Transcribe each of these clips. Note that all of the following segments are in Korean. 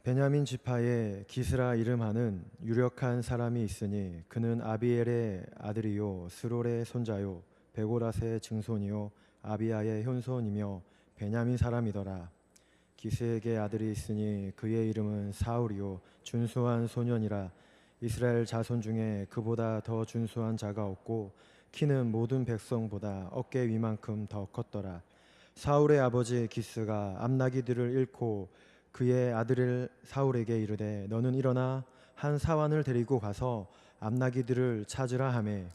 베냐민 지파에 기스라 이름하는 유력한 사람이 있으니 그는 아비엘의 아들이요 스롤의 손자요 베고라스의 증손이요 아비아의 현손이며 베냐민 사람이더라. 기스에게 아들이 있으니 그의 이름은 사울이요 준수한 소년이라. 이스라엘 자손 중에 그보다 더 준수한 자가 없고 키는 모든 백성보다 어깨 위만큼 더 컸더라. 사울의 아버지 기스가 암나기들을 잃고 그의 아들을 사울에게 이르되 너는 일어나 한 사환을 데리고 가서 암나기들을 찾으라 하매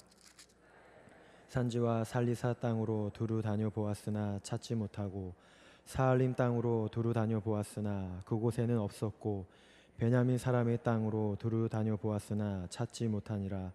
산지와 살리사 땅으로 두루 다녀 보았으나 찾지 못하고 사알림 땅으로 두루 다녀 보았으나 그곳에는 없었고 베냐민 사람의 땅으로 두루 다녀 보았으나 찾지 못하니라.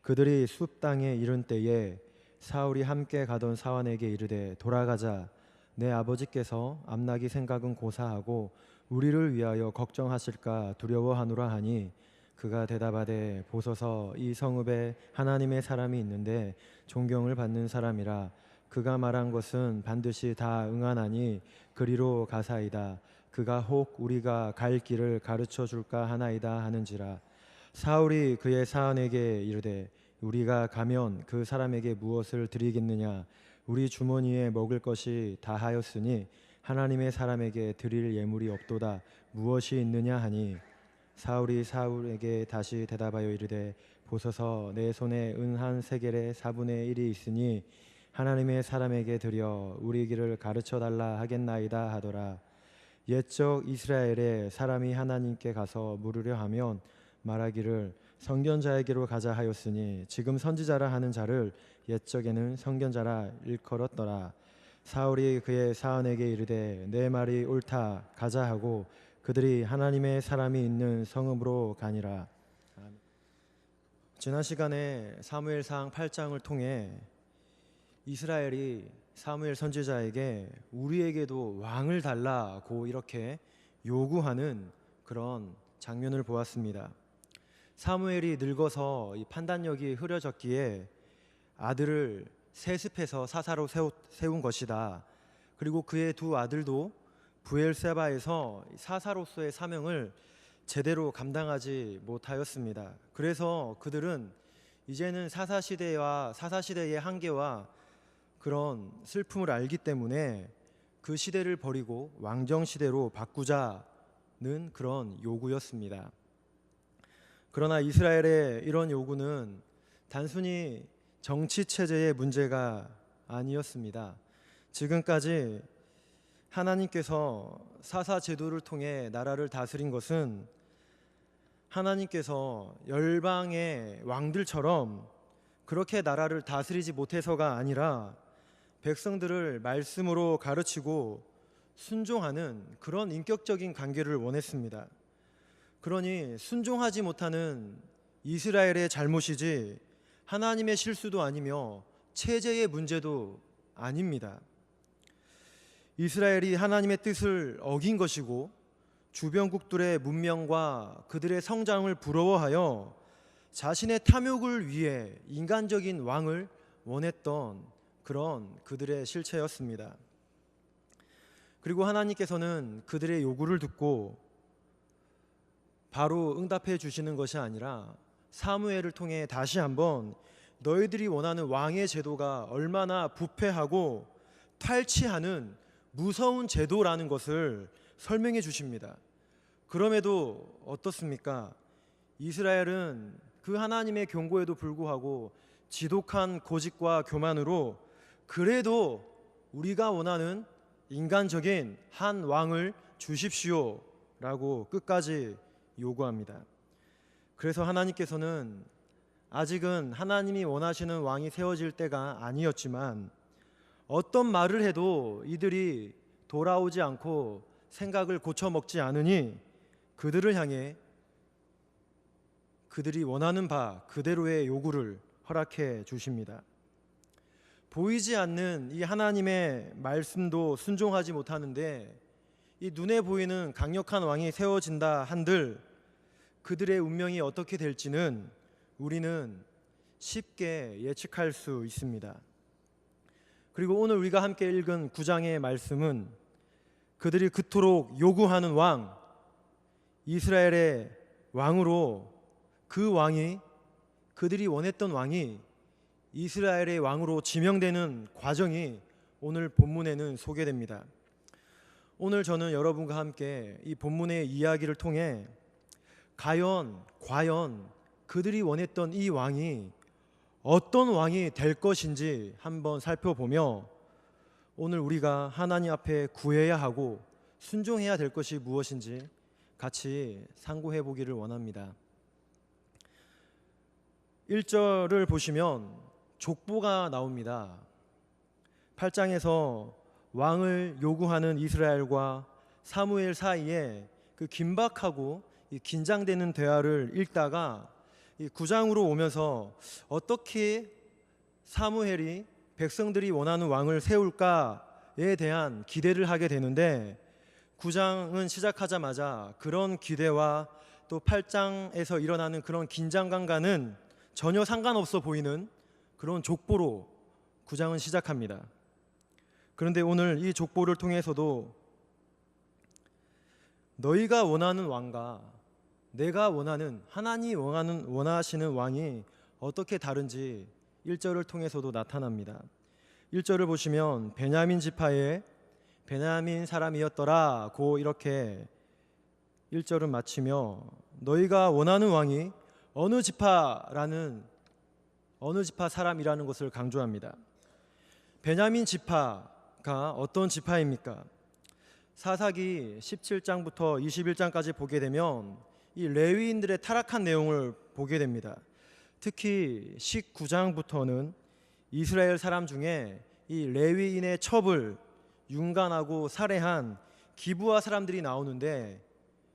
그들이 숲 땅에 이른 때에 사울이 함께 가던 사환에게 이르되 돌아가자. 내 아버지께서 암나기 생각은 고사하고 우리를 위하여 걱정하실까 두려워하노라 하니 그가 대답하되 보소서 이 성읍에 하나님의 사람이 있는데 존경을 받는 사람이라. 그가 말한 것은 반드시 다 응하나니 그리로 가사이다. 그가 혹 우리가 갈 길을 가르쳐 줄까 하나이다 하는지라. 사울이 그의 사환에게 이르되 우리가 가면 그 사람에게 무엇을 드리겠느냐. 우리 주머니에 먹을 것이 다하였으니 하나님의 사람에게 드릴 예물이 없도다. 무엇이 있느냐 하니 사울이 사울에게 다시 대답하여 이르되 보소서 내 손에 은 한 세겔의 4분의 1이 있으니 하나님의 사람에게 드려 우리 길을 가르쳐 달라 하겠나이다 하더라. 옛적 이스라엘에 사람이 하나님께 가서 물으려 하면 말하기를 선견자에게로 가자 하였으니 지금 선지자라 하는 자를 옛적에는 선견자라 일컬었더라. 사울이 그의 사환에게 이르되 내 말이 옳다 가자 하고 그들이 하나님의 사람이 있는 성읍으로 가니라. 지난 시간에 사무엘상 8장을 통해 이스라엘이 사무엘 선지자에게 우리에게도 왕을 달라고 이렇게 요구하는 그런 장면을 보았습니다. 사무엘이 늙어서 이 판단력이 흐려졌기에 아들을 세습해서 사사로 세운 것이다. 그리고 그의 두 아들도 부엘세바에서 사사로서의 사명을 제대로 감당하지 못하였습니다. 그래서 그들은 이제는 사사시대의 한계와 그런 슬픔을 알기 때문에 그 시대를 버리고 왕정시대로 바꾸자는 그런 요구였습니다. 그러나 이스라엘의 이런 요구는 단순히 정치체제의 문제가 아니었습니다. 지금까지 하나님께서 사사제도를 통해 나라를 다스린 것은 하나님께서 열방의 왕들처럼 그렇게 나라를 다스리지 못해서가 아니라 백성들을 말씀으로 가르치고 순종하는 그런 인격적인 관계를 원했습니다. 그러니 순종하지 못하는 이스라엘의 잘못이지 하나님의 실수도 아니며 체제의 문제도 아닙니다. 이스라엘이 하나님의 뜻을 어긴 것이고 주변국들의 문명과 그들의 성장을 부러워하여 자신의 탐욕을 위해 인간적인 왕을 원했던 그런 그들의 실체였습니다. 그리고 하나님께서는 그들의 요구를 듣고 바로 응답해 주시는 것이 아니라 사무엘을 통해 다시 한번 너희들이 원하는 왕의 제도가 얼마나 부패하고 탈취하는 무서운 제도라는 것을 설명해 주십니다. 그럼에도 어떻습니까? 이스라엘은 그 하나님의 경고에도 불구하고 지독한 고집과 교만으로 그래도 우리가 원하는 인간적인 한 왕을 주십시오 라고 끝까지 요구합니다. 그래서 하나님께서는 아직은 하나님이 원하시는 왕이 세워질 때가 아니었지만 어떤 말을 해도 이들이 돌아오지 않고 생각을 고쳐먹지 않으니 그들을 향해 그들이 원하는 바 그대로의 요구를 허락해 주십니다. 보이지 않는 이 하나님의 말씀도 순종하지 못하는데 이 눈에 보이는 강력한 왕이 세워진다 한들 그들의 운명이 어떻게 될지는 우리는 쉽게 예측할 수 있습니다. 그리고 오늘 우리가 함께 읽은 9장의 말씀은 그들이 그토록 요구하는 왕, 이스라엘의 왕으로 그 왕이 그들이 원했던 왕이 이스라엘의 왕으로 지명되는 과정이 오늘 본문에는 소개됩니다. 오늘 저는 여러분과 함께 이 본문의 이야기를 통해 과연 그들이 원했던 이 왕이 어떤 왕이 될 것인지 한번 살펴보며 오늘 우리가 하나님 앞에 구해야 하고 순종해야 될 것이 무엇인지 같이 상고해 보기를 원합니다. 1절을 보시면 족보가 나옵니다. 8장에서 왕을 요구하는 이스라엘과 사무엘 사이에 그 긴박하고 긴장되는 대화를 읽다가 9장으로 오면서 어떻게 사무엘이 백성들이 원하는 왕을 세울까에 대한 기대를 하게 되는데 9장은 시작하자마자 그런 기대와 또 8장에서 일어나는 그런 긴장감과는 전혀 상관없어 보이는 그런 족보로 9장은 시작합니다. 그런데 오늘 이 족보를 통해서도 너희가 원하는 왕과 내가 원하는 하나님이 원하시는 왕이 어떻게 다른지 1절을 통해서도 나타납니다. 1절을 보시면 베냐민 지파의 베냐민 사람이었더라고 이렇게 1절은 마치며 너희가 원하는 왕이 어느 지파 사람이라는 것을 강조합니다. 베냐민 지파가 어떤 지파입니까? 사사기 17장부터 21장까지 보게 되면 이 레위인들의 타락한 내용을 보게 됩니다. 특히 19장부터는 이스라엘 사람 중에 이 레위인의 첩을 융간하고 살해한 기브아 사람들이 나오는데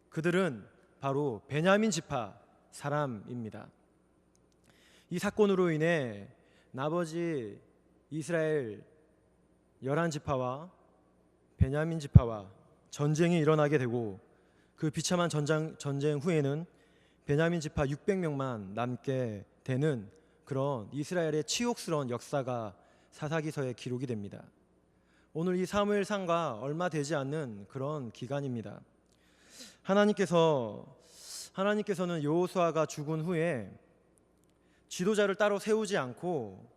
그들은 바로 베냐민 지파 사람입니다. 이 사건으로 인해 나머지 이스라엘 11지파와 베냐민 지파와 전쟁이 일어나게 되고 그 비참한 전쟁 후에는 베냐민 지파 600명만 남게 되는 그런 이스라엘의 치욕스러운 역사가 사사기서에 기록이 됩니다. 오늘 이 사무엘상과 얼마 되지 않는 그런 기간입니다. 하나님께서는 여호수아가 죽은 후에 지도자를 따로 세우지 않고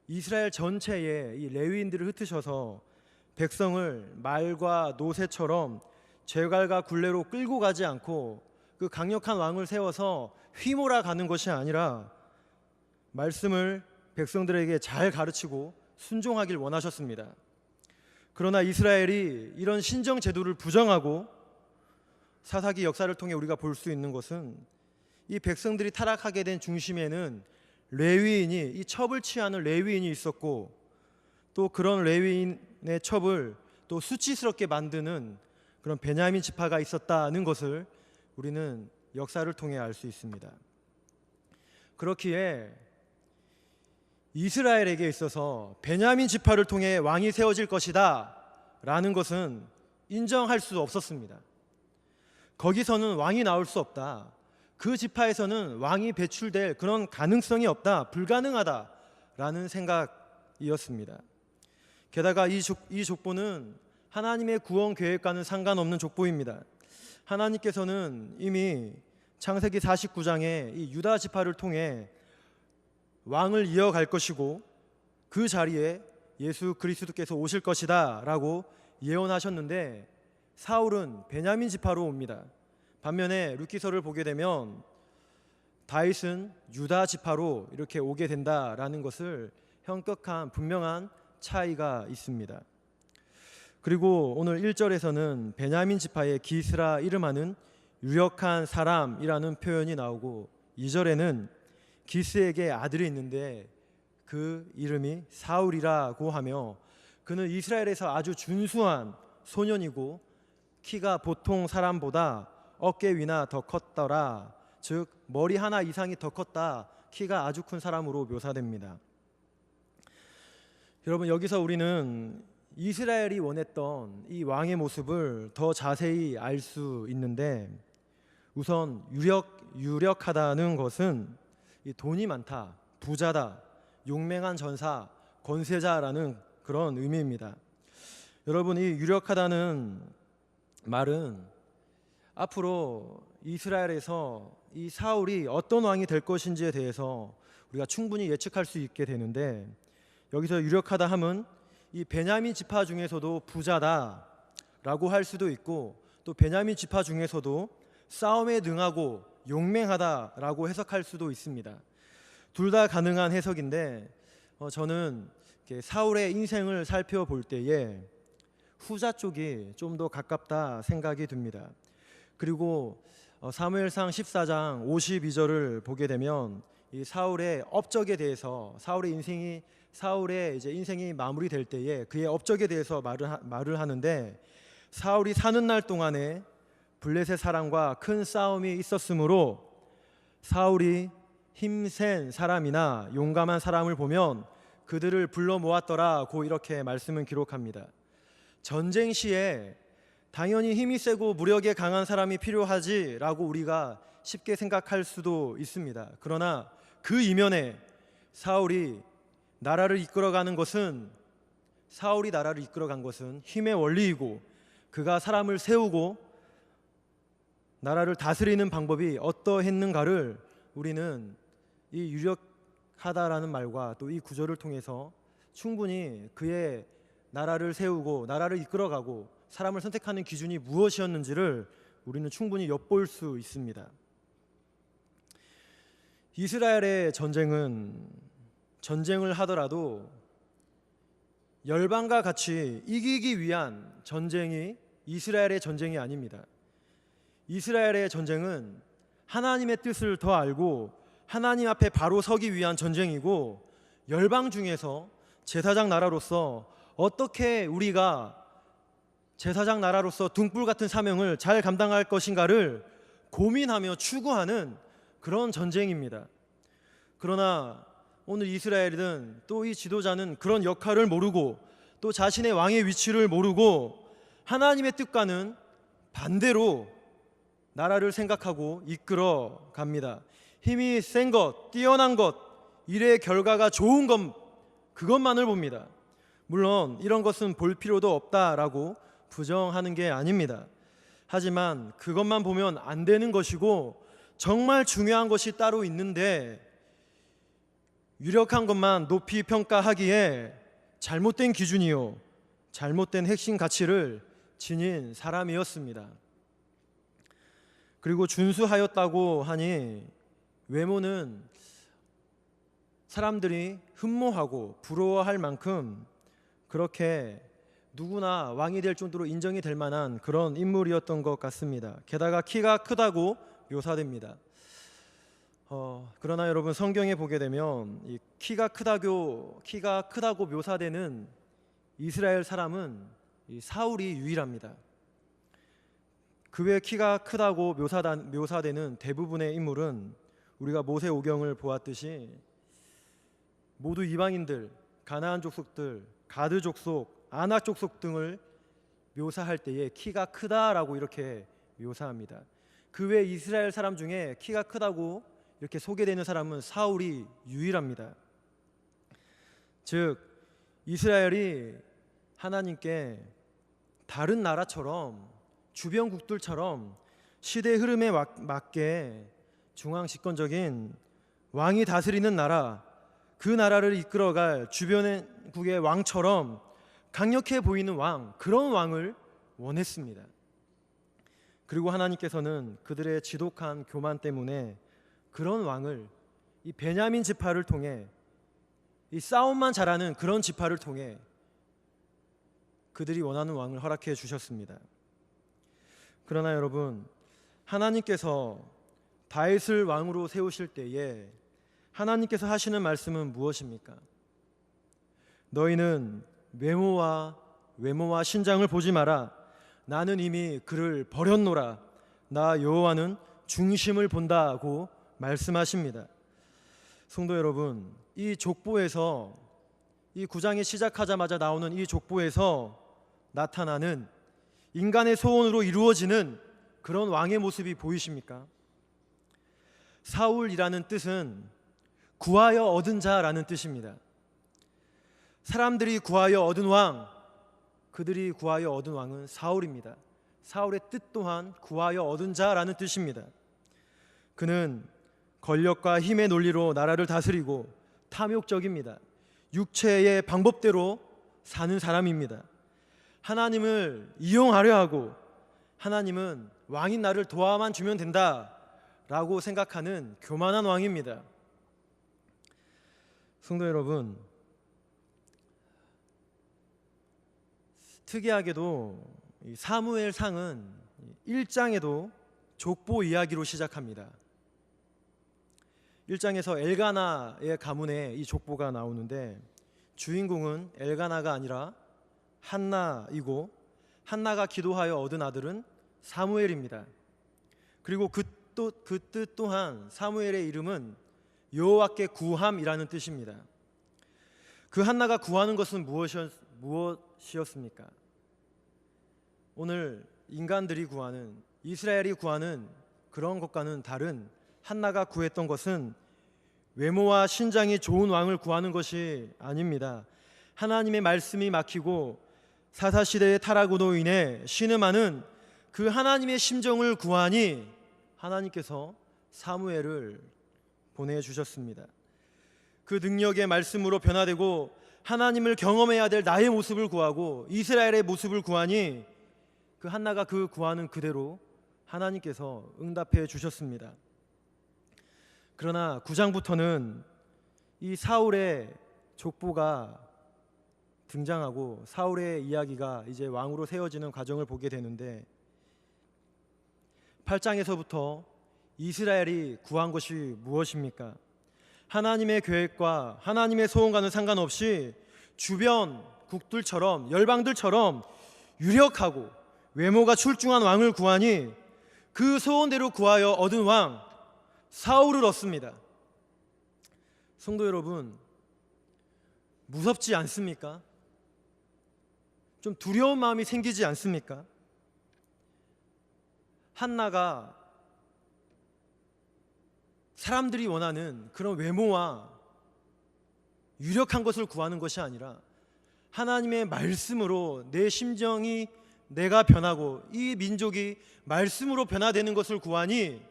이스라엘 전체에 이 레위인들을 흩으셔서 백성을 말과 노새처럼 재갈과 굴레로 끌고 가지 않고 그 강력한 왕을 세워서 휘몰아 가는 것이 아니라 말씀을 백성들에게 잘 가르치고 순종하길 원하셨습니다. 그러나 이스라엘이 이런 신정 제도를 부정하고 사사기 역사를 통해 우리가 볼 수 있는 것은 이 백성들이 타락하게 된 중심에는 레위인이 이 첩을 취하는 레위인이 있었고 또 그런 레위인의 첩을 또 수치스럽게 만드는 그런 베냐민 지파가 있었다는 것을 우리는 역사를 통해 알 수 있습니다. 그렇기에 이스라엘에게 있어서 베냐민 지파를 통해 왕이 세워질 것이다 라는 것은 인정할 수 없었습니다. 거기서는 왕이 나올 수 없다. 그 지파에서는 왕이 배출될 그런 가능성이 없다. 불가능하다라는 생각이었습니다. 게다가 이 족보는 하나님의 구원 계획과는 상관없는 족보입니다. 하나님께서는 이미 창세기 49장에 이 유다 지파를 통해 왕을 이어갈 것이고 그 자리에 예수 그리스도께서 오실 것이다 라고 예언하셨는데 사울은 베냐민 지파로 옵니다. 반면에 룻기서를 보게 되면 다윗은 유다 지파로 이렇게 오게 된다라는 것을 현격한 분명한 차이가 있습니다. 그리고 오늘 1절에서는 베냐민 지파의 기스라 이름하는 유력한 사람이라는 표현이 나오고 2절에는 기스에게 아들이 있는데 그 이름이 사울이라고 하며 그는 이스라엘에서 아주 준수한 소년이고 키가 보통 사람보다 어깨 위나 더 컸더라. 즉 머리 하나 이상이 더 컸다. 키가 아주 큰 사람으로 묘사됩니다. 여러분 여기서 우리는 이스라엘이 원했던 이 왕의 모습을 더 자세히 알 수 있는데 우선 유력하다는 것은 이 돈이 많다, 부자다, 용맹한 전사, 권세자라는 그런 의미입니다. 여러분 이 유력하다는 말은 앞으로 이스라엘에서 이 사울이 어떤 왕이 될 것인지에 대해서 우리가 충분히 예측할 수 있게 되는데, 여기서 유력하다 함은 이 베냐민 지파 중에서도 부자다라고 할 수도 있고, 또 베냐민 지파 중에서도 싸움에 능하고 용맹하다라고 해석할 수도 있습니다. 둘 다 가능한 해석인데, 저는 사울의 인생을 살펴볼 때에 후자 쪽이 좀 더 가깝다 생각이 듭니다. 그리고 사무엘상 14장 52절을 보게 되면 이 사울의 업적에 대해서, 사울의 인생이 마무리될 때에 그의 업적에 대해서 말을 하는데, 사울이 사는 날 동안에 블레셋 사람과 큰 싸움이 있었으므로 사울이 힘센 사람이나 용감한 사람을 보면 그들을 불러 모았더라고 이렇게 말씀은 기록합니다. 전쟁 시에 당연히 힘이 세고 무력에 강한 사람이 필요하지라고 우리가 쉽게 생각할 수도 있습니다. 그러나 그 이면에 사울이 나라를 이끌어간 것은 힘의 원리이고, 그가 사람을 세우고 나라를 다스리는 방법이 어떠했는가를 우리는 이 유력하다라는 말과 또 이 구절을 통해서 충분히 그의 나라를 세우고 나라를 이끌어가고 사람을 선택하는 기준이 무엇이었는지를 우리는 충분히 엿볼 수 있습니다. 이스라엘의 전쟁을 하더라도 열방과 같이 이기기 위한 전쟁이 이스라엘의 전쟁이 아닙니다. 이스라엘의 전쟁은 하나님의 뜻을 더 알고 하나님 앞에 바로 서기 위한 전쟁이고, 열방 중에서 제사장 나라로서 어떻게 우리가 제사장 나라로서 등불 같은 사명을 잘 감당할 것인가를 고민하며 추구하는 그런 전쟁입니다. 그러나 오늘 이스라엘은, 또 이 지도자는 그런 역할을 모르고 또 자신의 왕의 위치를 모르고 하나님의 뜻과는 반대로 나라를 생각하고 이끌어 갑니다. 힘이 센 것, 뛰어난 것, 일의 결과가 좋은 것, 그것만을 봅니다. 물론 이런 것은 볼 필요도 없다라고 부정하는 게 아닙니다. 하지만 그것만 보면 안 되는 것이고, 정말 중요한 것이 따로 있는데 유력한 것만 높이 평가하기에 잘못된 기준이요, 잘못된 핵심 가치를 지닌 사람이었습니다. 그리고 준수하였다고 하니 외모는 사람들이 흠모하고 부러워할 만큼 그렇게 누구나 왕이 될 정도로 인정이 될 만한 그런 인물이었던 것 같습니다. 게다가 키가 크다고 묘사됩니다. 그러나 여러분, 성경에 보게 되면 이 키가 크다고 묘사되는 이스라엘 사람은 이 사울이 유일합니다. 그 외 키가 크다고 묘사되는 대부분의 인물은 우리가 모세오경을 보았듯이 모두 이방인들, 가나안 족속들, 가드 족속, 아낙 족속 등을 묘사할 때에 키가 크다라고 이렇게 묘사합니다. 그 외 이스라엘 사람 중에 키가 크다고 이렇게 소개되는 사람은 사울이 유일합니다. 즉, 이스라엘이 하나님께 다른 나라처럼, 주변국들처럼 시대 흐름에 맞게 중앙 집권적인 왕이 다스리는 나라, 그 나라를 이끌어갈 주변국의 왕처럼 강력해 보이는 왕, 그런 왕을 원했습니다. 그리고 하나님께서는 그들의 지독한 교만 때문에 그런 왕을, 이 베냐민 지파를 통해, 이 싸움만 잘하는 그런 지파를 통해 그들이 원하는 왕을 허락해 주셨습니다. 그러나 여러분, 하나님께서 다윗을 왕으로 세우실 때에 하나님께서 하시는 말씀은 무엇입니까? 너희는 외모와 신장을 보지 마라. 나는 이미 그를 버렸노라. 나 여호와는 중심을 본다고 말씀하십니다. 성도 여러분, 이 족보에서, 이 9장이 시작하자마자 나오는 이 족보에서 나타나는 인간의 소원으로 이루어지는 그런 왕의 모습이 보이십니까? 사울이라는 뜻은 구하여 얻은 자라는 뜻입니다. 사람들이 구하여 얻은 왕, 그들이 구하여 얻은 왕은 사울입니다. 사울의 뜻 또한 구하여 얻은 자라는 뜻입니다. 그는 권력과 힘의 논리로 나라를 다스리고 탐욕적입니다. 육체의 방법대로 사는 사람입니다. 하나님을 이용하려 하고 하나님은 왕인 나를 도와만 주면 된다라고 생각하는 교만한 왕입니다. 성도 여러분, 특이하게도 사무엘상은 1장에도 족보 이야기로 시작합니다. 1장에서 엘가나의 가문에 이 족보가 나오는데 주인공은 엘가나가 아니라 한나이고 한나가 기도하여 얻은 아들은 사무엘입니다. 그리고 그 뜻 또한 사무엘의 이름은 여호와께 구함이라는 뜻입니다. 그 한나가 구하는 것은 무엇이었습니까? 오늘 인간들이 구하는, 이스라엘이 구하는 그런 것과는 다른 한나가 구했던 것은 외모와 신장이 좋은 왕을 구하는 것이 아닙니다. 하나님의 말씀이 막히고 사사시대의 타락으로 인해 신음하는 그 하나님의 심정을 구하니 하나님께서 사무엘을 보내주셨습니다. 그 능력의 말씀으로 변화되고 하나님을 경험해야 될 나의 모습을 구하고 이스라엘의 모습을 구하니 그 한나가 그 구하는 그대로 하나님께서 응답해 주셨습니다. 그러나 9장부터는 이 사울의 족보가 등장하고 사울의 이야기가 이제 왕으로 세워지는 과정을 보게 되는데 8장에서부터 이스라엘이 구한 것이 무엇입니까? 하나님의 계획과 하나님의 소원과는 상관없이 주변 국들처럼 열방들처럼 유력하고 외모가 출중한 왕을 구하니 그 소원대로 구하여 얻은 왕 사울을 얻습니다. 성도 여러분, 무섭지 않습니까? 좀 두려운 마음이 생기지 않습니까? 한나가 사람들이 원하는 그런 외모와 유력한 것을 구하는 것이 아니라 하나님의 말씀으로 내 심정이 내가 변하고 이 민족이 말씀으로 변화되는 것을 구하니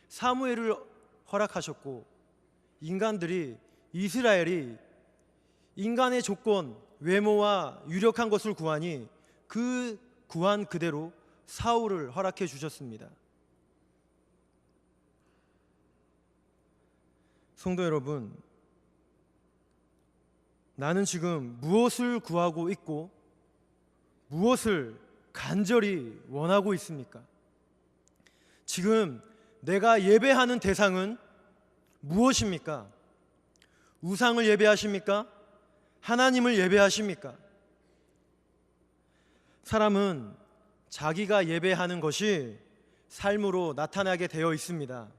사무엘을 허락하셨고 인간들이 이스라엘이 인간의 조건, 외모와 유력한 것을 구하니 그 구한 그대로 사울을 허락해 주셨습니다. 성도 여러분, 나는 지금 무엇을 구하고 있고 무엇을 간절히 원하고 있습니까? 지금 내가 예배하는 대상은 무엇입니까? 우상을 예배하십니까? 하나님을 예배하십니까? 사람은 자기가 예배하는 것이 삶으로 나타나게 되어 있습니다.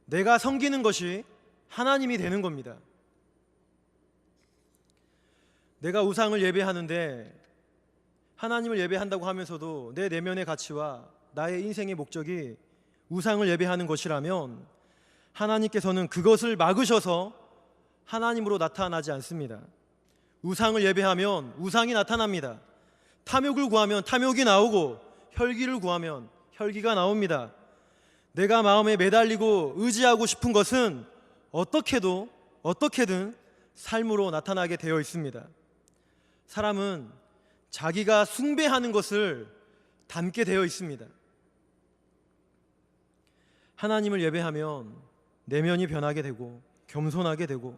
내가 섬기는 것이 하나님이 되는 겁니다. 내가 우상을 예배하는데 하나님을 예배한다고 하면서도 내 내면의 가치와 나의 인생의 목적이 우상을 예배하는 것이라면 하나님께서는 그것을 막으셔서 하나님으로 나타나지 않습니다. 우상을 예배하면 우상이 나타납니다. 탐욕을 구하면 탐욕이 나오고 혈기를 구하면 혈기가 나옵니다. 내가 마음에 매달리고 의지하고 싶은 것은 어떻게든 삶으로 나타나게 되어 있습니다. 사람은 자기가 숭배하는 것을 닮게 되어 있습니다. 하나님을 예배하면 내면이 변하게 되고 겸손하게 되고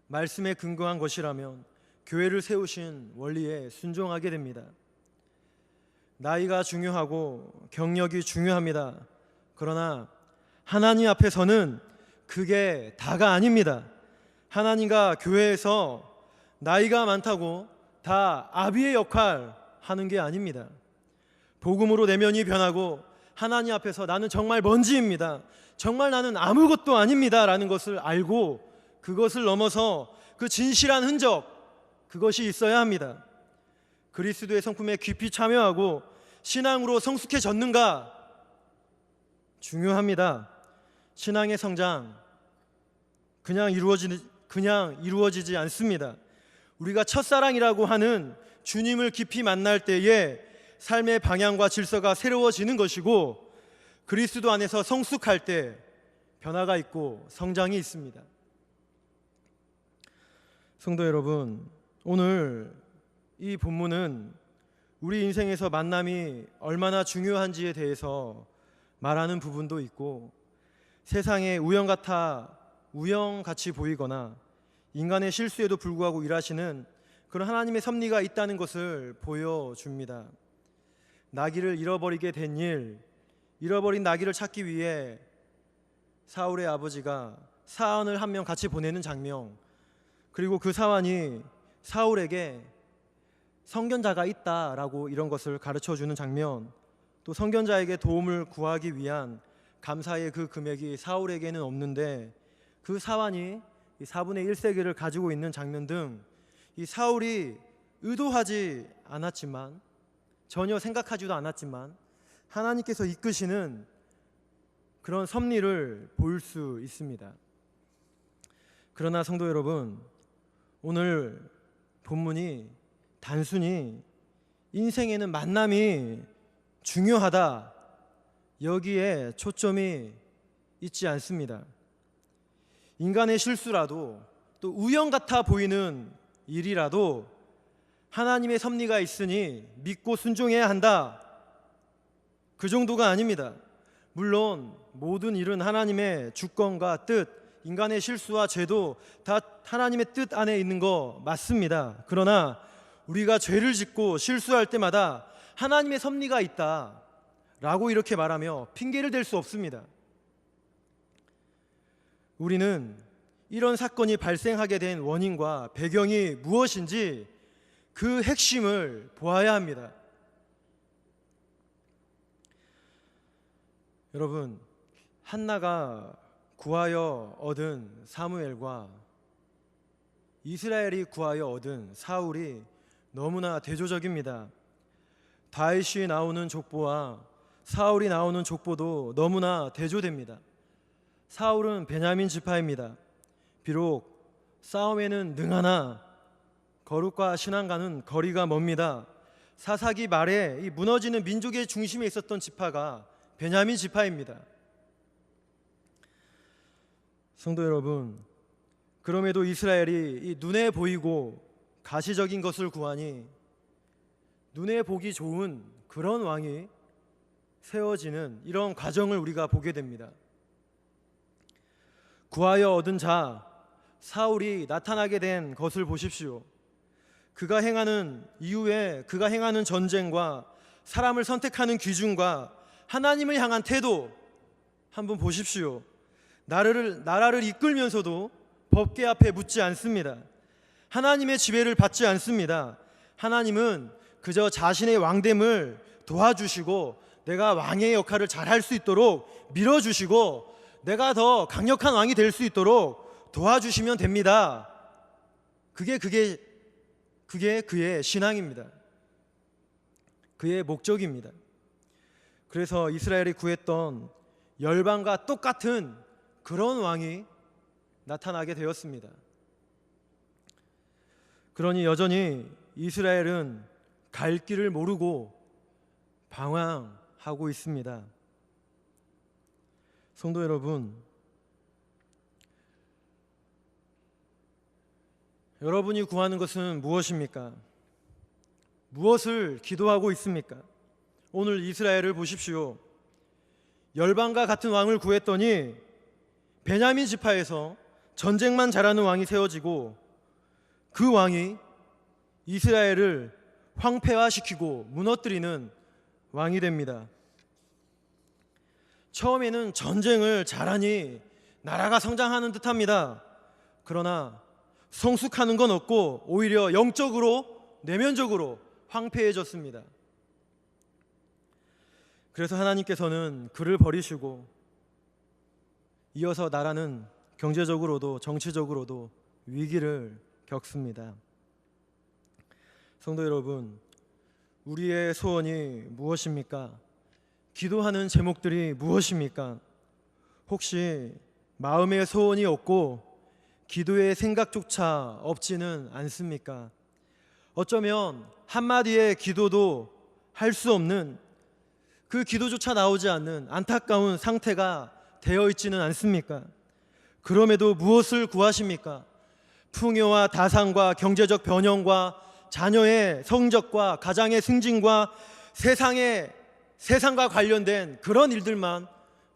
말씀에 근거한 것이라면 교회를 세우신 원리에 순종하게 됩니다. 나이가 중요하고 경력이 중요합니다. 그러나 하나님 앞에서는 그게 다가 아닙니다. 하나님과 교회에서 나이가 많다고 다 아비의 역할 하는 게 아닙니다. 복음으로 내면이 변하고 하나님 앞에서 나는 정말 먼지입니다. 정말 나는 아무것도 아닙니다 라는 것을 알고 그것을 넘어서 그 진실한 흔적, 그것이 있어야 합니다. 그리스도의 성품에 깊이 참여하고 신앙으로 성숙해졌는가? 중요합니다. 신앙의 성장 그냥 이루어지지 않습니다. 우리가 첫사랑이라고 하는 주님을 깊이 만날 때에 삶의 방향과 질서가 새로워지는 것이고, 그리스도 안에서 성숙할 때 변화가 있고 성장이 있습니다. 성도 여러분, 오늘 이 본문은 우리 인생에서 만남이 얼마나 중요한지에 대해서 말하는 부분도 있고, 세상에 우연같이 보이거나 인간의 실수에도 불구하고 일하시는 그런 하나님의 섭리가 있다는 것을 보여줍니다. 나귀를 잃어버리게 된 일, 잃어버린 나귀를 찾기 위해 사울의 아버지가 사환을 한 명 같이 보내는 장면, 그리고 그 사환이 사울에게 선견자가 있다라고 이런 것을 가르쳐주는 장면, 또 선견자에게 도움을 구하기 위한 감사의 그 금액이 사울에게는 없는데 그 사환이 4분의 1세기를 가지고 있는 장면 등, 이 사울이 의도하지 않았지만, 전혀 생각하지도 않았지만 하나님께서 이끄시는 그런 섭리를 볼 수 있습니다. 그러나 성도 여러분, 오늘 본문이 단순히 인생에는 만남이 중요하다, 여기에 초점이 있지 않습니다. 인간의 실수라도, 또 우연 같아 보이는 일이라도 하나님의 섭리가 있으니 믿고 순종해야 한다, 그 정도가 아닙니다. 물론 모든 일은 하나님의 주권과 뜻, 인간의 실수와 죄도 다 하나님의 뜻 안에 있는 거 맞습니다. 그러나 우리가 죄를 짓고 실수할 때마다 하나님의 섭리가 있다 라고 이렇게 말하며 핑계를 댈 수 없습니다. 우리는 이런 사건이 발생하게 된 원인과 배경이 무엇인지 그 핵심을 보아야 합니다. 여러분, 한나가 구하여 얻은 사무엘과 이스라엘이 구하여 얻은 사울이 너무나 대조적입니다. 다윗이 나오는 족보와 사울이 나오는 족보도 너무나 대조됩니다. 사울은 베냐민 지파입니다. 비록 싸움에는 능하나 거룩과 신앙과는 거리가 멉니다. 사사기 말에 이 무너지는 민족의 중심에 있었던 지파가 베냐민 지파입니다. 성도 여러분, 그럼에도 이스라엘이 이 눈에 보이고 가시적인 것을 구하니 눈에 보기 좋은 그런 왕이 세워지는 이런 과정을 우리가 보게 됩니다. 구하여 얻은 자 사울이 나타나게 된 것을 보십시오. 그가 행하는 이후에 그가 행하는 전쟁과 사람을 선택하는 기준과 하나님을 향한 태도 한번 보십시오. 나라를 이끌면서도 법궤 앞에 묻지 않습니다. 하나님의 지배를 받지 않습니다. 하나님은 그저 자신의 왕됨을 도와주시고 내가 왕의 역할을 잘할 수 있도록 밀어주시고 내가 더 강력한 왕이 될 수 있도록 도와주시면 됩니다. 그게 그의 신앙입니다. 그의 목적입니다. 그래서 이스라엘이 구했던 열방과 똑같은 그런 왕이 나타나게 되었습니다. 그러니 여전히 이스라엘은 갈 길을 모르고 방황하고 있습니다. 성도 여러분, 여러분이 구하는 것은 무엇입니까? 무엇을 기도하고 있습니까? 오늘 이스라엘을 보십시오. 열방과 같은 왕을 구했더니 베냐민 지파에서 전쟁만 잘하는 왕이 세워지고 그 왕이 이스라엘을 황폐화시키고 무너뜨리는 왕이 됩니다. 처음에는 전쟁을 잘하니 나라가 성장하는 듯합니다. 그러나 성숙하는 건 없고 오히려 영적으로 내면적으로 황폐해졌습니다. 그래서 하나님께서는 그를 버리시고 이어서 나라는 경제적으로도 정치적으로도 위기를 겪습니다. 성도 여러분, 우리의 소원이 무엇입니까? 기도하는 제목들이 무엇입니까? 혹시 마음의 소원이 없고 기도의 생각조차 없지는 않습니까? 어쩌면 한마디의 기도도 할 수 없는 그 기도조차 나오지 않는 안타까운 상태가 되어 있지는 않습니까? 그럼에도 무엇을 구하십니까? 풍요와 다상과 경제적 변형과 자녀의 성적과 가장의 승진과 세상과 관련된 그런 일들만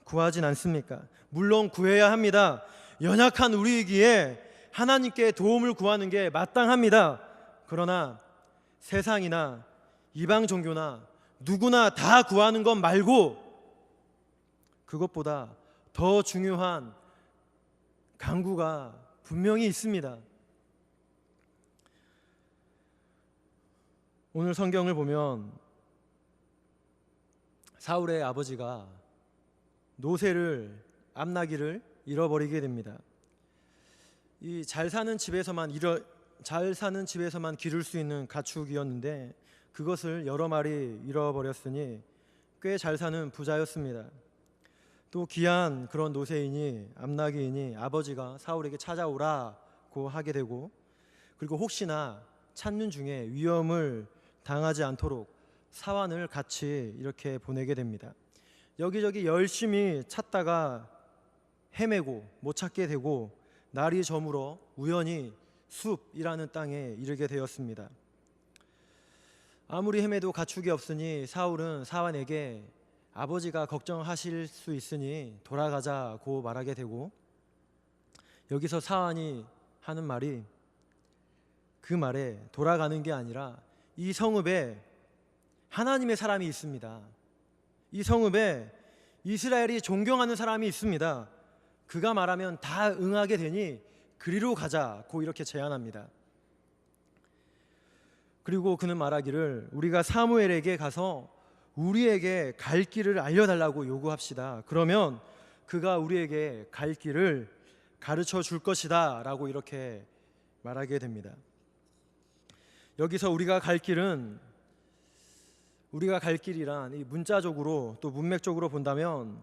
구하진 않습니까? 물론 구해야 합니다. 연약한 우리이기에 하나님께 도움을 구하는 게 마땅합니다. 그러나 세상이나 이방 종교나 누구나 다 구하는 것 말고 그것보다 더 중요한 간구가 분명히 있습니다. 오늘 성경을 보면 사울의 아버지가 암나기를 잃어버리게 됩니다. 이 잘 사는 집에서만 기를 수 있는 가축이었는데 그것을 여러 마리 잃어버렸으니 꽤 잘 사는 부자였습니다. 또 귀한 그런 노새이니 암나기이니 아버지가 사울에게 찾아오라고 하게 되고, 그리고 혹시나 찾는 중에 위험을 당하지 않도록 사환을 같이 이렇게 보내게 됩니다. 여기저기 열심히 찾다가 헤매고 못 찾게 되고 날이 저물어 우연히 숲이라는 땅에 이르게 되었습니다. 아무리 헤매도 가축이 없으니 사울은 사환에게 아버지가 걱정하실 수 있으니 돌아가자고 말하게 되고, 여기서 사환이 하는 말이 그 말에 돌아가는 게 아니라 이 성읍에 하나님의 사람이 있습니다. 이 성읍에 이스라엘이 존경하는 사람이 있습니다. 그가 말하면 다 응하게 되니 그리로 가자고 이렇게 제안합니다. 그리고 그는 말하기를 우리가 사무엘에게 가서 우리에게 갈 길을 알려달라고 요구합시다. 그러면 그가 우리에게 갈 길을 가르쳐 줄 것이다 라고 이렇게 말하게 됩니다. 여기서 우리가 갈 길이란 이 문자적으로 또 문맥적으로 본다면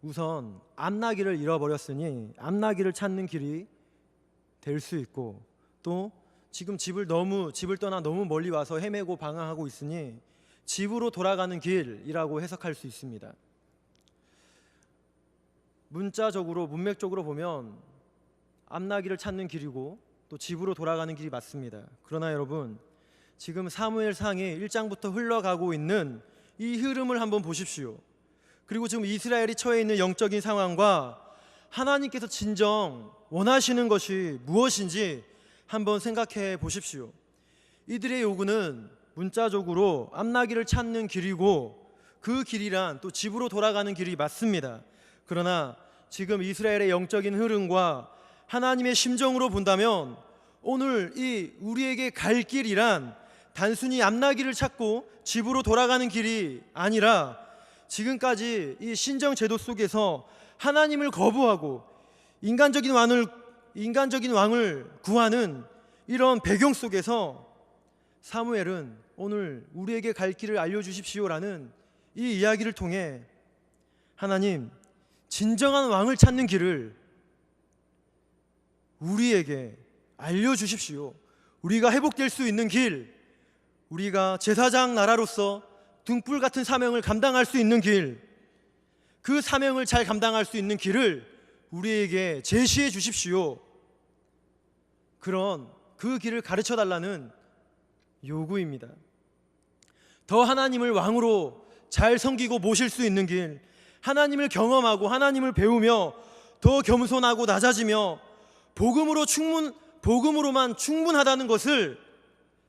우선 암나기를 잃어버렸으니 암나기를 찾는 길이 될 수 있고, 또 지금 집을 떠나 너무 멀리 와서 헤매고 방황하고 있으니 집으로 돌아가는 길이라고 해석할 수 있습니다. 문맥적으로 보면 암나기를 찾는 길이고 또 집으로 돌아가는 길이 맞습니다. 그러나 여러분, 지금 사무엘상이 1장부터 흘러가고 있는 이 흐름을 한번 보십시오. 그리고 지금 이스라엘이 처해 있는 영적인 상황과 하나님께서 진정 원하시는 것이 무엇인지 한번 생각해 보십시오. 이들의 요구는 문자적으로 암나기를 찾는 길이고 그 길이란 또 집으로 돌아가는 길이 맞습니다. 그러나 지금 이스라엘의 영적인 흐름과 하나님의 심정으로 본다면 오늘 이 우리에게 갈 길이란 단순히 암나기를 찾고 집으로 돌아가는 길이 아니라 지금까지 이 신정 제도 속에서 하나님을 거부하고 인간적인 왕을 구하는 이런 배경 속에서 사무엘은 오늘 우리에게 갈 길을 알려주십시오라는 이 이야기를 통해 하나님, 진정한 왕을 찾는 길을 우리에게 알려주십시오. 우리가 회복될 수 있는 길, 우리가 제사장 나라로서 등불 같은 사명을 감당할 수 있는 길, 그 사명을 잘 감당할 수 있는 길을 우리에게 제시해 주십시오. 그런 그 길을 가르쳐 달라는 요구입니다. 더 하나님을 왕으로 잘 섬기고 모실 수 있는 길, 하나님을 경험하고 하나님을 배우며 더 겸손하고 낮아지며 복음으로만 충분하다는 것을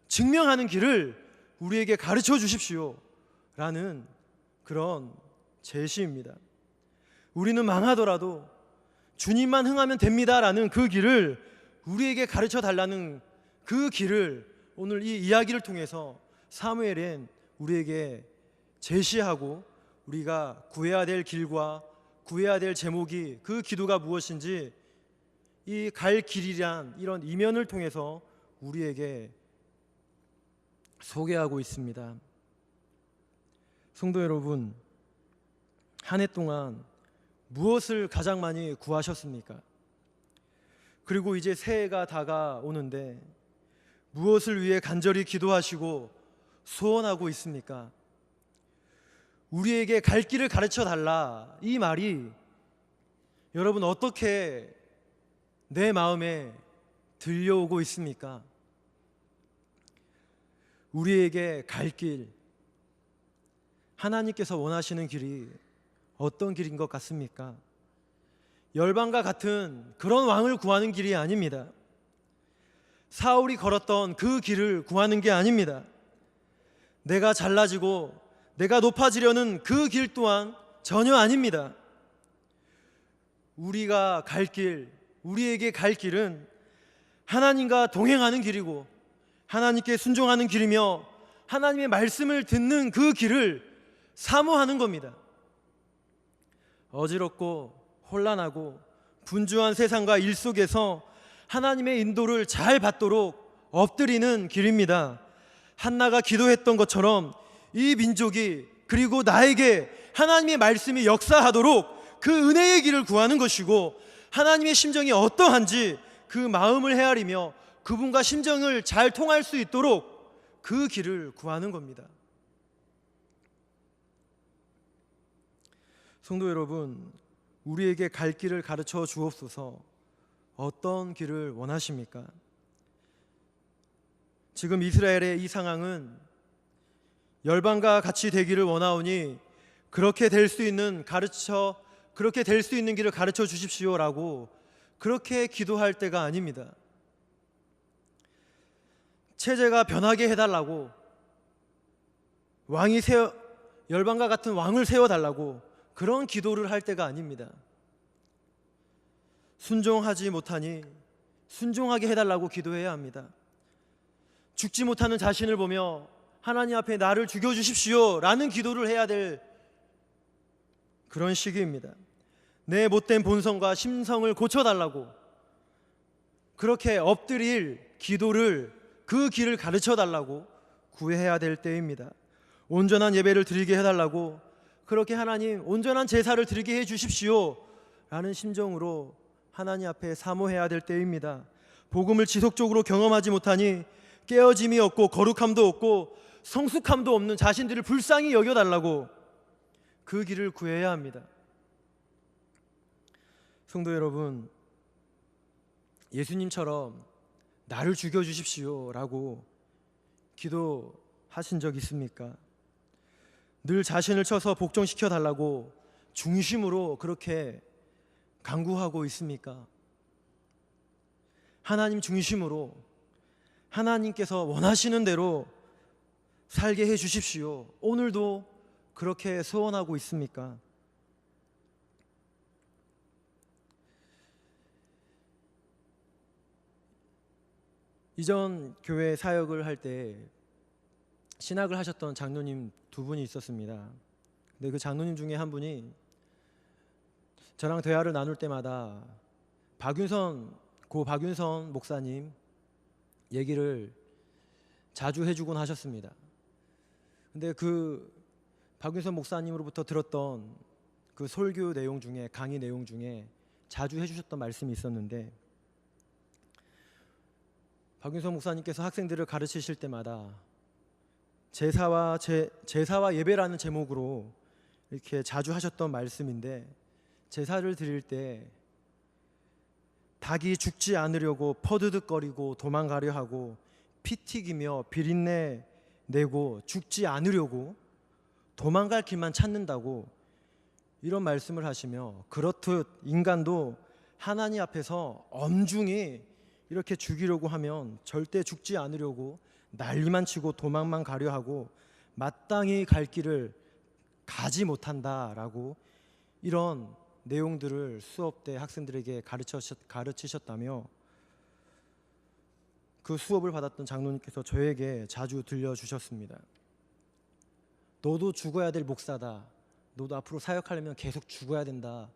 증명하는 길을 우리에게 가르쳐 주십시오 라는 그런 제시입니다. 우리는 망하더라도 주님만 흥하면 됩니다 라는 그 길을 우리에게 가르쳐 달라는 그 길을 오늘 이 이야기를 통해서 사무엘은 우리에게 제시하고, 우리가 구해야 될 길과 구해야 될 제목이, 그 기도가 무엇인지 이 갈 길이란 이런 이면을 통해서 우리에게 소개하고 있습니다. 성도 여러분, 한 해 동안 무엇을 가장 많이 구하셨습니까? 그리고 이제 새해가 다가오는데 무엇을 위해 간절히 기도하시고 소원하고 있습니까? 우리에게 갈 길을 가르쳐 달라, 이 말이 여러분 어떻게 내 마음에 들려오고 있습니까? 우리에게 갈 길, 하나님께서 원하시는 길이 어떤 길인 것 같습니까? 열방과 같은 그런 왕을 구하는 길이 아닙니다. 사울이 걸었던 그 길을 구하는 게 아닙니다. 내가 잘나지고 내가 높아지려는 그 길 또한 전혀 아닙니다. 우리가 갈 길, 우리에게 갈 길은 하나님과 동행하는 길이고 하나님께 순종하는 길이며 하나님의 말씀을 듣는 그 길을 사모하는 겁니다. 어지럽고 혼란하고 분주한 세상과 일 속에서 하나님의 인도를 잘 받도록 엎드리는 길입니다. 한나가 기도했던 것처럼 이 민족이 그리고 나에게 하나님의 말씀이 역사하도록 그 은혜의 길을 구하는 것이고, 하나님의 심정이 어떠한지 그 마음을 헤아리며 그분과 심정을 잘 통할 수 있도록 그 길을 구하는 겁니다. 성도 여러분, 우리에게 갈 길을 가르쳐 주옵소서. 어떤 길을 원하십니까? 지금 이스라엘의 이 상황은 열방과 같이 되기를 원하오니 그렇게 될 수 있는 길을 가르쳐 주십시오라고 그렇게 기도할 때가 아닙니다. 체제가 변하게 해달라고, 열방과 같은 왕을 세워달라고 그런 기도를 할 때가 아닙니다. 순종하지 못하니 순종하게 해달라고 기도해야 합니다. 죽지 못하는 자신을 보며 하나님 앞에 나를 죽여주십시오 라는 기도를 해야 될 그런 시기입니다. 내 못된 본성과 심성을 고쳐달라고 그렇게 엎드릴 기도를, 그 길을 가르쳐달라고 구해야 될 때입니다. 온전한 예배를 드리게 해달라고, 그렇게 하나님 온전한 제사를 드리게 해주십시오 라는 심정으로 하나님 앞에 사모해야 될 때입니다. 복음을 지속적으로 경험하지 못하니 깨어짐이 없고 거룩함도 없고 성숙함도 없는 자신들을 불쌍히 여겨달라고 그 길을 구해야 합니다. 성도 여러분, 예수님처럼 나를 죽여주십시오 라고 기도하신 적 있습니까? 늘 자신을 쳐서 복종시켜 달라고 중심으로 그렇게 간구하고 있습니까? 하나님 중심으로 하나님께서 원하시는 대로 살게 해 주십시오. 오늘도 그렇게 소원하고 있습니까? 이전 교회 사역을 할 때 신학을 하셨던 장로님 두 분이 있었습니다. 근데 그 장로님 중에 한 분이 저랑 대화를 나눌 때마다 고 박윤선 목사님 얘기를 자주 해주곤 하셨습니다. 근데 그 박윤선 목사님으로부터 들었던 그 설교 내용 중에, 강의 내용 중에 자주 해주셨던 말씀이 있었는데, 박윤선 목사님께서 학생들을 가르치실 때마다 제사와 예배라는 제목으로 이렇게 자주 하셨던 말씀인데, 제사를 드릴 때 닭이 죽지 않으려고 퍼드득거리고 도망가려 하고 피 튀기며 비린내 내고 죽지 않으려고 도망갈 길만 찾는다고 이런 말씀을 하시며, 그렇듯 인간도 하나님 앞에서 엄중히 이렇게 죽이려고 하면 절대 죽지 않으려고 난리만 치고 도망만 가려 하고 마땅히 갈 길을 가지 못한다라고 이런 내용들을 수업 때 학생들에게 가르치셨다며, 그 수업을 받았던 장로님께서 저에게 자주 들려주셨습니다. 너도 죽어야 될 목사다, 너도 앞으로 사역하려면 계속 죽어야 된다는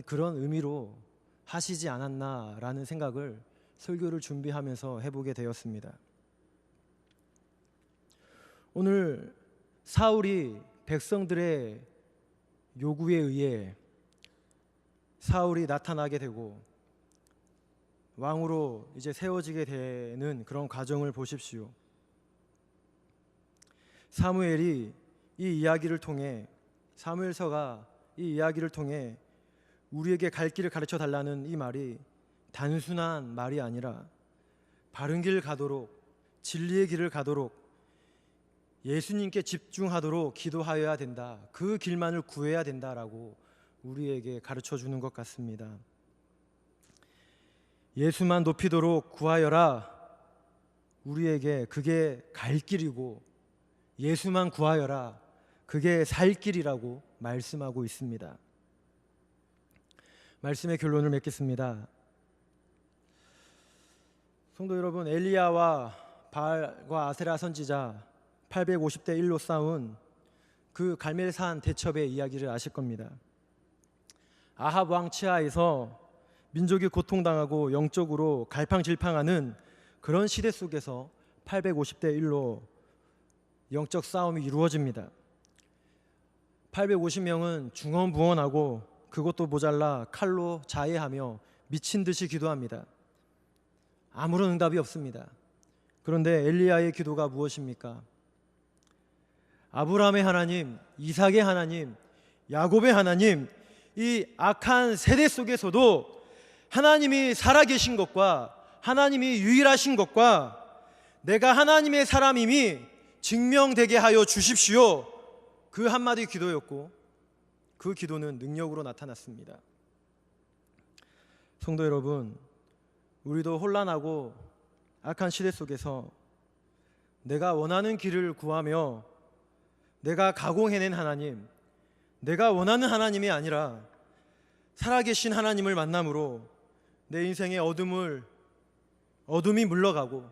그런 의미로 하시지 않았나라는 생각을 설교를 준비하면서 해보게 되었습니다. 오늘 사울이 백성들의 요구에 의해 사울이 나타나게 되고 왕으로 이제 세워지게 되는 그런 과정을 보십시오. 사무엘이 이 이야기를 통해 사무엘서가 이 이야기를 통해 우리에게 갈 길을 가르쳐 달라는 이 말이 단순한 말이 아니라 바른 길 가도록 진리의 길을 가도록 예수님께 집중하도록 기도하여야 된다. 그 길만을 구해야 된다라고 우리에게 가르쳐 주는 것 같습니다. 예수만 높이도록 구하여라. 우리에게 그게 갈 길이고 예수만 구하여라. 그게 살 길이라고 말씀하고 있습니다. 말씀의 결론을 맺겠습니다. 성도 여러분, 엘리야와 바알과 아세라 선지자 850대 1로 싸운 그 갈멜산 대첩의 이야기를 아실 겁니다. 아합 왕 치하에서 민족이 고통당하고 영적으로 갈팡질팡하는 그런 시대 속에서 850대 1로 영적 싸움이 이루어집니다. 850명은 중언부언하고 그것도 모자라 칼로 자해하며 미친 듯이 기도합니다. 아무런 응답이 없습니다. 그런데 엘리야의 기도가 무엇입니까? 아브라함의 하나님, 이삭의 하나님, 야곱의 하나님, 이 악한 세대 속에서도 하나님이 살아계신 것과 하나님이 유일하신 것과 내가 하나님의 사람임이 증명되게 하여 주십시오. 그 한마디 기도였고 그 기도는 능력으로 나타났습니다. 성도 여러분, 우리도 혼란하고 악한 시대 속에서 내가 원하는 길을 구하며 내가 가공해낸 하나님, 내가 원하는 하나님이 아니라 살아계신 하나님을 만남으로 내 인생의 어둠이 물러가고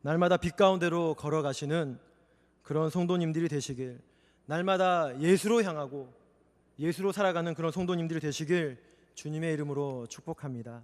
날마다 빛 가운데로 걸어가시는 그런 성도님들이 되시길, 날마다 예수로 향하고 예수로 살아가는 그런 성도님들이 되시길 주님의 이름으로 축복합니다.